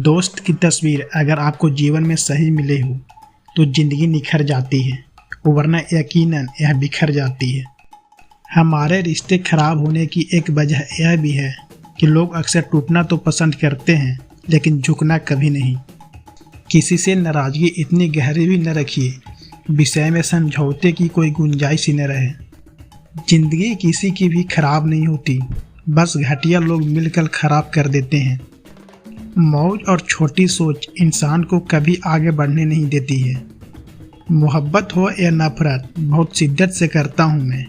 दोस्त की तस्वीर अगर आपको जीवन में सही मिले हो तो ज़िंदगी निखर जाती है, वरना यकीनन यह बिखर जाती है। हमारे रिश्ते खराब होने की एक वजह यह भी है कि लोग अक्सर टूटना तो पसंद करते हैं लेकिन झुकना कभी नहीं। किसी से नाराज़गी इतनी गहरी भी न रखिए, विषय में समझौते की कोई गुंजाइश ही न रहे। जिंदगी किसी की भी खराब नहीं होती, बस घटिया लोग मिलकर खराब कर देते हैं। मौज और छोटी सोच इंसान को कभी आगे बढ़ने नहीं देती है। मोहब्बत हो या नफरत बहुत शिद्दत से करता हूँ मैं।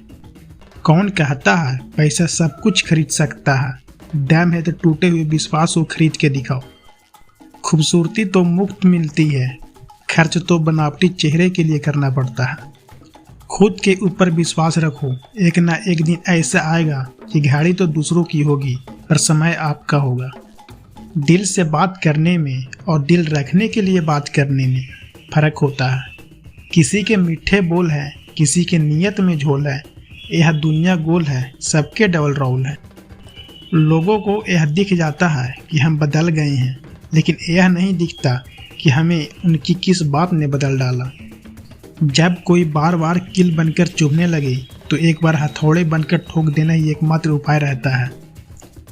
कौन कहता है पैसा सब कुछ खरीद सकता है, दम है तो टूटे हुए विश्वास को खरीद के दिखाओ। खूबसूरती तो मुफ्त मिलती है, खर्च तो बनावटी चेहरे के लिए करना पड़ता है। खुद के ऊपर विश्वास रखो, एक ना एक दिन ऐसा आएगा कि घड़ी तो दूसरों की होगी पर समय आपका होगा। दिल से बात करने में और दिल रखने के लिए बात करने में फ़र्क होता है। किसी के मीठे बोल है, किसी के नियत में झोल है। यह दुनिया गोल है, सबके डबल रोल है। लोगों को यह दिख जाता है कि हम बदल गए हैं, लेकिन यह नहीं दिखता कि हमें उनकी किस बात ने बदल डाला। जब कोई बार बार किल बनकर चुभने लगे तो एक बार हथौड़े बनकर ठोक देना ही एकमात्र उपाय रहता है।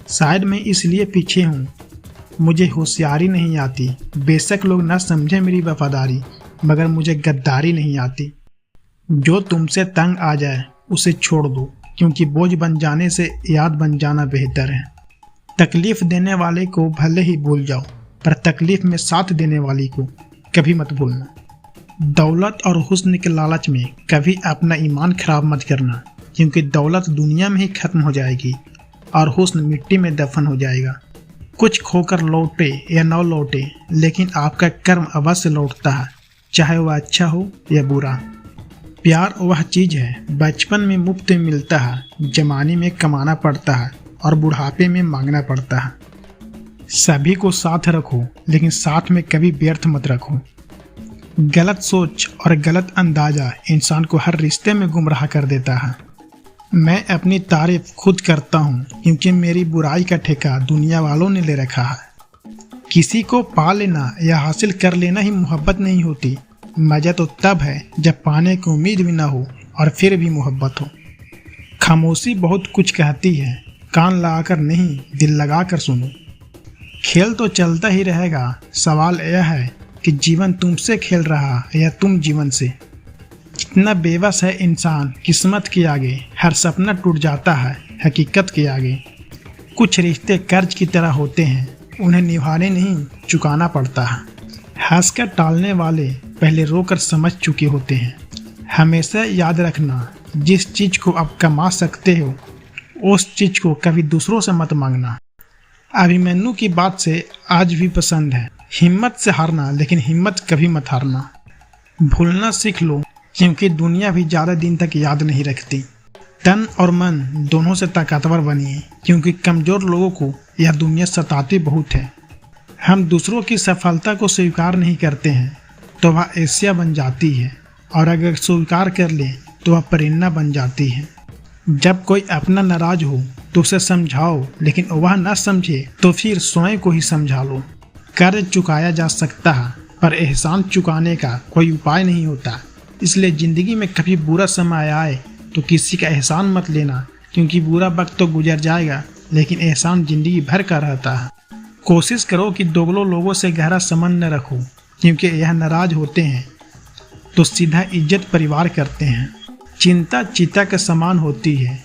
शायद मैं इसलिए पीछे हूँ, मुझे होशियारी नहीं आती। बेशक लोग ना समझे मेरी वफादारी, मगर मुझे गद्दारी नहीं आती। जो तुमसे तंग आ जाए उसे छोड़ दो, क्योंकि बोझ बन जाने से याद बन जाना बेहतर है। तकलीफ़ देने वाले को भले ही भूल जाओ, पर तकलीफ़ में साथ देने वाली को कभी मत भूलना। दौलत और हुस्न के लालच में कभी अपना ईमान खराब मत करना, क्योंकि दौलत दुनिया में ही ख़त्म हो जाएगी और हुस्न मिट्टी में दफन हो जाएगा। कुछ खोकर लौटे या न लौटे, लेकिन आपका कर्म अवश्य लौटता है, चाहे वह अच्छा हो या बुरा। प्यार वह चीज़ है बचपन में मुफ्त में मिलता है, जवानी में कमाना पड़ता है और बुढ़ापे में मांगना पड़ता है। सभी को साथ रखो, लेकिन साथ में कभी व्यर्थ मत रखो। गलत सोच और गलत अंदाज़ा इंसान को हर रिश्ते में गुमराह कर देता है। मैं अपनी तारीफ खुद करता हूँ, क्योंकि मेरी बुराई का ठेका दुनिया वालों ने ले रखा है। किसी को पा लेना या हासिल कर लेना ही मोहब्बत नहीं होती। मज़ा तो तब है जब पाने की उम्मीद भी ना हो और फिर भी मोहब्बत हो। खामोशी बहुत कुछ कहती है, कान लगाकर नहीं दिल लगाकर सुनो। खेल तो चलता ही रहेगा, सवाल यह है कि जीवन तुमसे खेल रहा है या तुम जीवन से। कितना बेबस है इंसान किस्मत के आगे, हर सपना टूट जाता है हकीकत के आगे। कुछ रिश्ते कर्ज की तरह होते हैं, उन्हें निभाने नहीं चुकाना पड़ता है। हंसकर टालने वाले पहले रोकर समझ चुके होते हैं। हमेशा याद रखना, जिस चीज़ को आप कमा सकते हो उस चीज़ को कभी दूसरों से मत मांगना। अभिमन्यु की बात से आज भी पसंद है, हिम्मत से हारना लेकिन हिम्मत कभी मत हारना। भूलना सीख लो, क्योंकि दुनिया भी ज़्यादा दिन तक याद नहीं रखती। तन और मन दोनों से ताकतवर बनिए, क्योंकि कमज़ोर लोगों को यह दुनिया सताती बहुत है। हम दूसरों की सफलता को स्वीकार नहीं करते हैं तो वह एशिया बन जाती है, और अगर स्वीकार कर ले तो वह प्रेरणा बन जाती है। जब कोई अपना नाराज हो तो उसे समझाओ, लेकिन वह न समझे तो फिर स्वयं को ही समझा लो। कर्ज चुकाया जा सकता है, पर एहसान चुकाने का कोई उपाय नहीं होता। इसलिए ज़िंदगी में कभी बुरा समय आए तो किसी का एहसान मत लेना, क्योंकि बुरा वक्त तो गुजर जाएगा लेकिन एहसान ज़िंदगी भर का रहता है। कोशिश करो कि दोगलों लोगों से गहरा संबंध न रखो, क्योंकि यह नाराज होते हैं तो सीधा इज्जत परिवार करते हैं। चिंता चीता के समान होती है,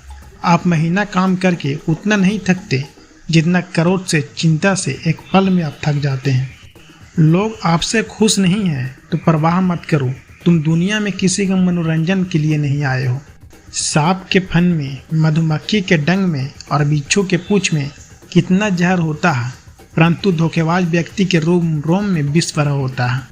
आप महीना काम करके उतना नहीं थकते जितना करोड़ से चिंता से एक पल में आप थक जाते हैं। लोग आपसे खुश नहीं हैं तो परवाह मत करो, तुम दुनिया में किसी का मनोरंजन के लिए नहीं आए हो। सांप के फन में, मधुमक्खी के डंग में और बिच्छू के पूंछ में कितना जहर होता है, परंतु धोखेबाज व्यक्ति के रोम रोम में विष भरा होता है।